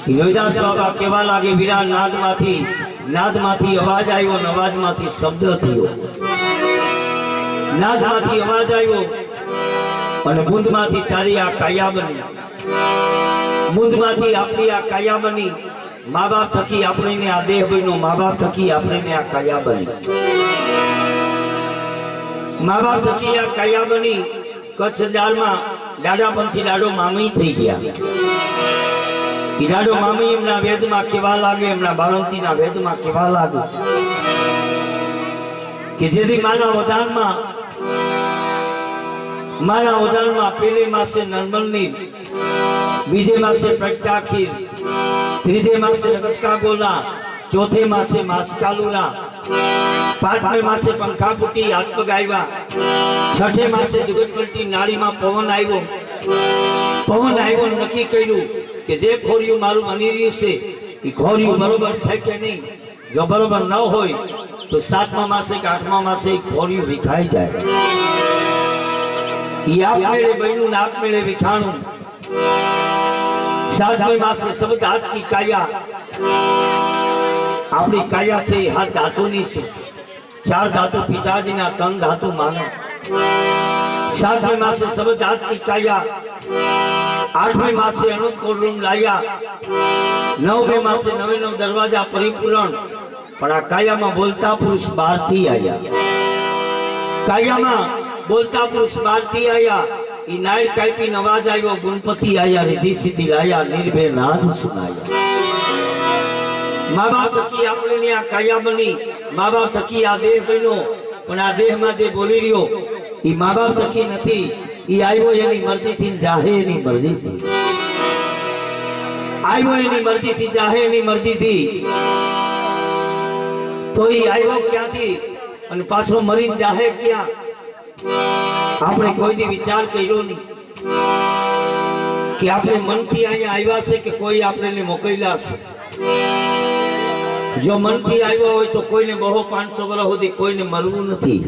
રોહિદાસ બાબા કેવા લાગે વીરા નાદમાંથી અવાજ આવ્યો ને અવાજમાંથી શબ્દ થયો, નાદમાંથી અવાજ આવ્યો અને બુંદમાંથી તારી આ કાયા બની, બુંદમાંથી આપણી આ કાયા બની, મા બાપ થકી આપણને આ દેહ બન્યો, મા બાપ થકી આપણને આ કાયા બની, મા બાપ થકી આ કાયા બની। કચ્છ દાળમાં દાદાપંથી દાડો મામી થઈ ગયા। દાડો મામી એમના વેદમાં કેવા લાગે, એમના બાળંતીના વેદમાં કેવા લાગે કે જેથી માના ઉદાનમાં પેલે માસે નર્મલની, બીજે માસે પ્રગટાખીર, ત્રીજે માસે રગતકા ગોલા, ચોથે માસે માસકાલુરા, પાંચમે માસે પંખા ફૂટી આત્મગ આવ્યા, છઠે માસે જુગતપલટી નાળીમાં પવન આવ્યો, નક્કી કર્યું કે જે ખોરિયું મારું બની રહ્યું છે એ ખોરિયું બરોબર છે કે નહીં, જો બરોબર ન હોય તો 7મા માસે કે 8મા માસે ખોરિયું વિખાઈ જાય। એ આપમેળે બન્યું ને આપમેળે વિખાણું। 7મા માસે શબ્દ હાથ કી કાયા, આપણી કાયા છે એ હાથ ધાતુની છે, 4 ધાતુ પિતાજીના, 3 ધાતુ માના। 7મા માસે શબ્દ હાથ કી કાયા, 8મા માસે અનુકૂળ રૂમ લાયા, 9મા માસે 9 દરવાજા પરિપૂર્ણ। પણ આ કાયામાં બોલતા પુરુષ બહારથી આવ્યા, કાયામાં બોલતા પુરુષ બહારથી આવ્યા। એ નાળ કાપી અવાજ આવ્યો, ગુણપતિ આયા, રીધી સીધી લાયા, નિર્ભય નાદ સુનાયા। મા બાપ થકી આપણે આ કાયા બની, મા બાપ થકી આ દેહ બન્યો, પણ આ દેહમાં જે બોલી રહ્યો એ મા બાપ થકી નથી, એ આવ્યો એની મરજીથી, જાહે એની મરજીથી, આવ્યો એની મરજીથી, જાહે એની મરજીથી। તો એ આવ્યો ક્યાંથી અને પાછો મરીને જાહે ક્યાં, આપણે કોઈ દી વિચાર કર્યો નહીં કે આપણે મનથી અહીંયા આવ્યા છે કે કોઈ આપણને મોકલ્યા છે। જો મનથી આવ્યો હોય તો કોઈને બહુ 500 વર્ષ સુધી કોઈને મરવું નથી,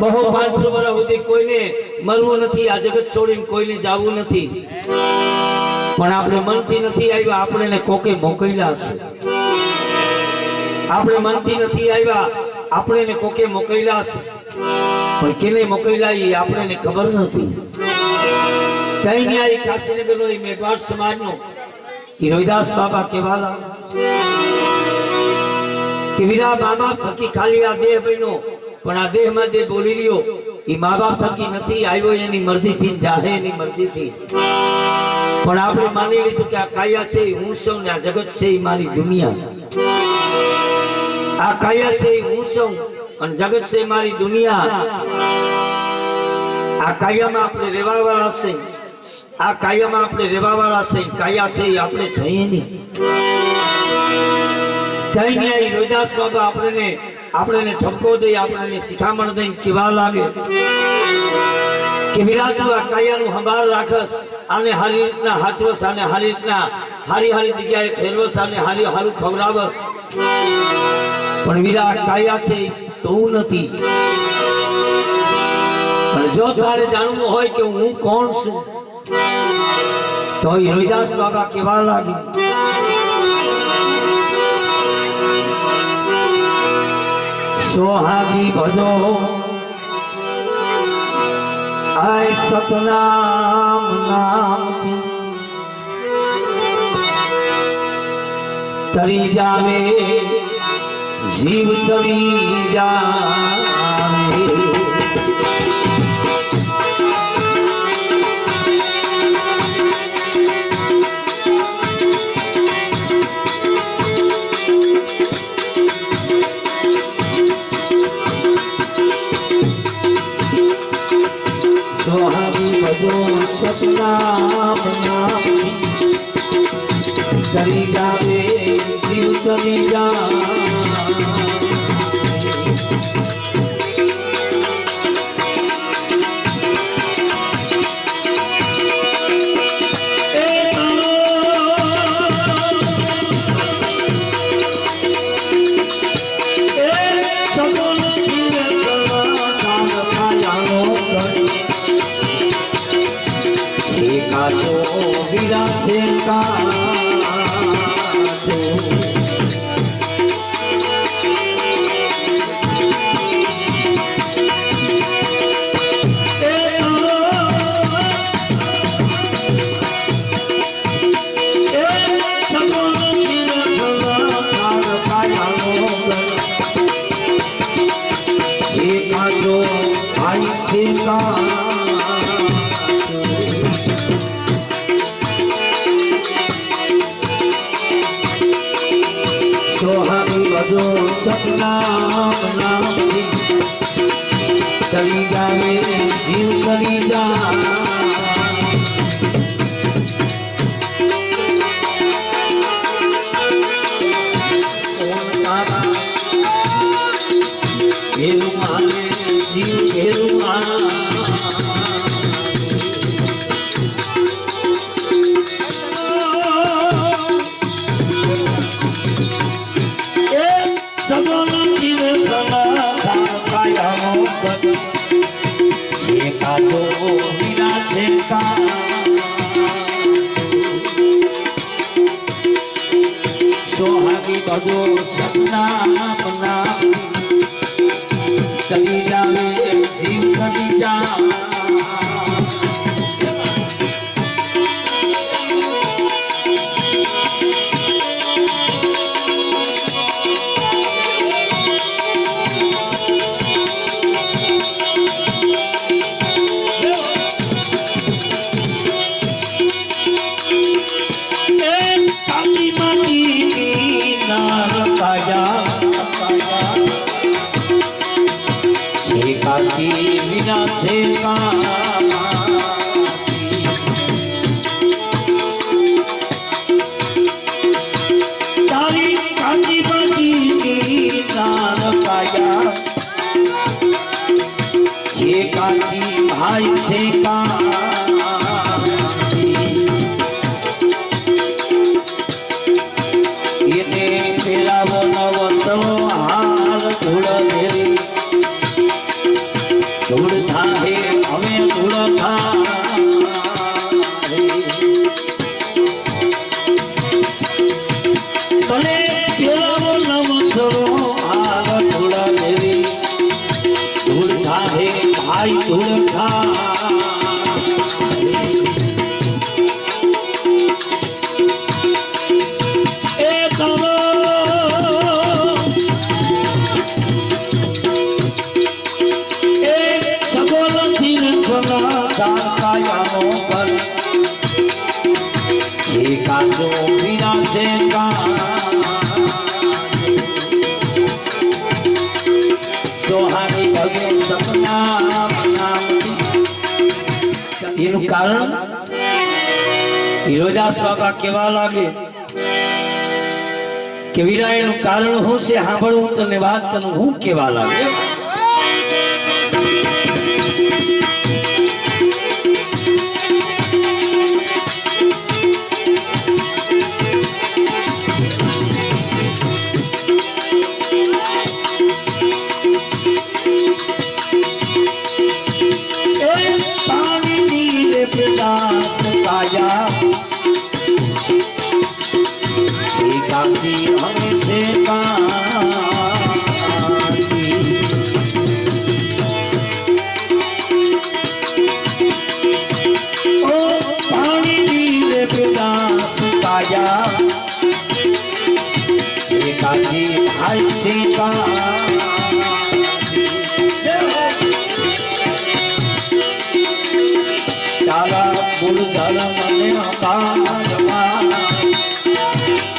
બહુ 500 વર્ષ સુધી કોઈને મરવું નથી, આ જગત છોડીને કોઈને જવું નથી। પણ આપણે મનથી નથી આવ્યા, આપણને કોકે મોકલ્યા છે। આપણે મનથી નથી આવ્યા, આપણને કોકે મોકલ્યા છે, પણ કેને મોકલ્યા એ આપણને ખબર નથી। કઈ ન્યાય કાશીનગરનો એ મેઘવાળ સમાજનો એ રોહિદાસ બાબા કેવા લાગે કે વીરા મા બાપ થકી ખાલી આ દેહ બન્યો, પણ આ દેહમાં જે બોલી રહ્યો એ મા બાપ થકી નથી, આવ્યો એની મરજીથી, જાહે એની મરજીથી। પણ આપણે માની લીધું કે આ કાયા છે હું છું ને આ જગત છે એ મારી દુનિયા, આ કાયા છે હું છું અને જગત છે મારી દુનિયા। આ કાયામાં આપણે રહેવા વાળા છે, આ કાયામાં આપણે રહેવા વાળા છે, કાયા છે આપણે છીએ નહીં। કઈ નહીં રોહિદાસ બાબા આપણને ઠપકો દઈ, આપણને શિખામણ દઈને કેવા લાગે કે વીરા તું આ કાયાનું સંભાળ રાખસ, આને હારી રીતના હાચવસ, આને હારી રીતના હારી જગ્યાએ ફેરવસ, આને હારું ખવડાવસ। પણ વીરા કાયા છે તું નથી, અને જો તારે જાણવું હોય કે હું કોણ છું તો રોહિદાસ બાબા કેવા લાગે સોહાગી ભજો આય સતનામ નામથી તરી જાવે જીવ તરી જાવે। સોહાગી ભજો સતનામ નામથી તરી જાવે જીવ તરી જાવે। કાચો विरासे का सपना चली जाए जीव चली जा जीव सोहागी बजो सपना अपना चली जावे जीव चली जा बिना से तारी काली बनी नान पाया ये काकी भाई से का ये तेरा वो नवतो हाल धूल देरी धूल था है हमें धूल था भले तेरा वो नवतो हाल धूल देरी धूल था है भाई धूल था कारण हीरोदास बाबा केवा लागे के वीरायनु कारण हूँ से सांभळूं तने वात तने हूँ केवा लागे भाई सीता तारा बुल धर्म में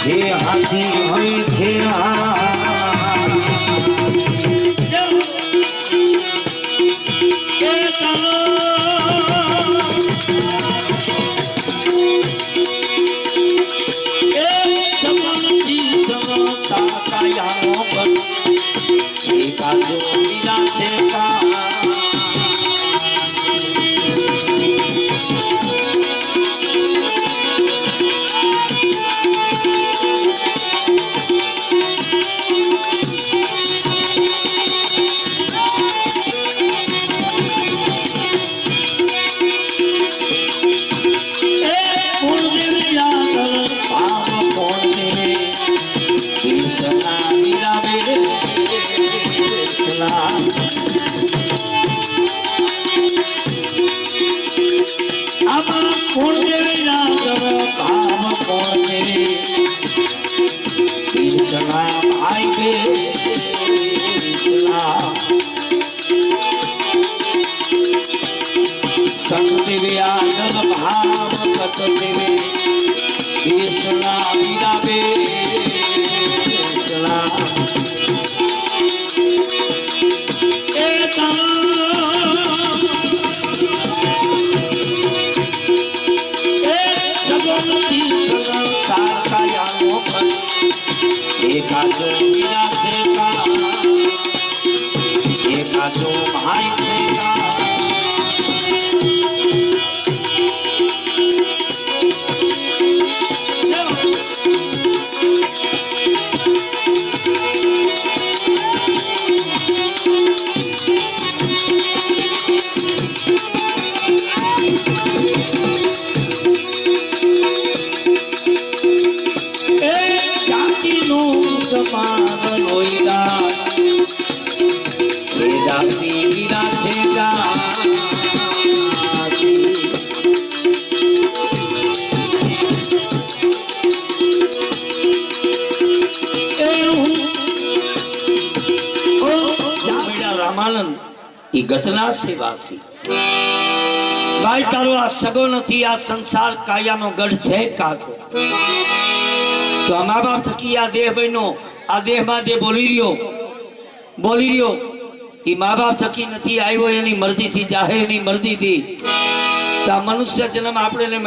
ये हाथी हमें खेरा નથી સંસાર કાયાનો ખર્ચ એકાદો વીરા છે કા એકાદો ભાઈ છે કા રામાનંદ ઈ ઘટના છે વાસી ભાઈ તારો આ સગો નથી આ સંસાર કાયાનો ગઢ છે કાકો તો આ મા બાપ થકી આ દેહ બન્યો આ દેહમાં જે બોલી રહ્યો ઈ મા બાપ થકી નથી આવ્યો એની મરજીથી જાહે એની મરજીથી તો આ મનુષ્ય જન્મ આપણે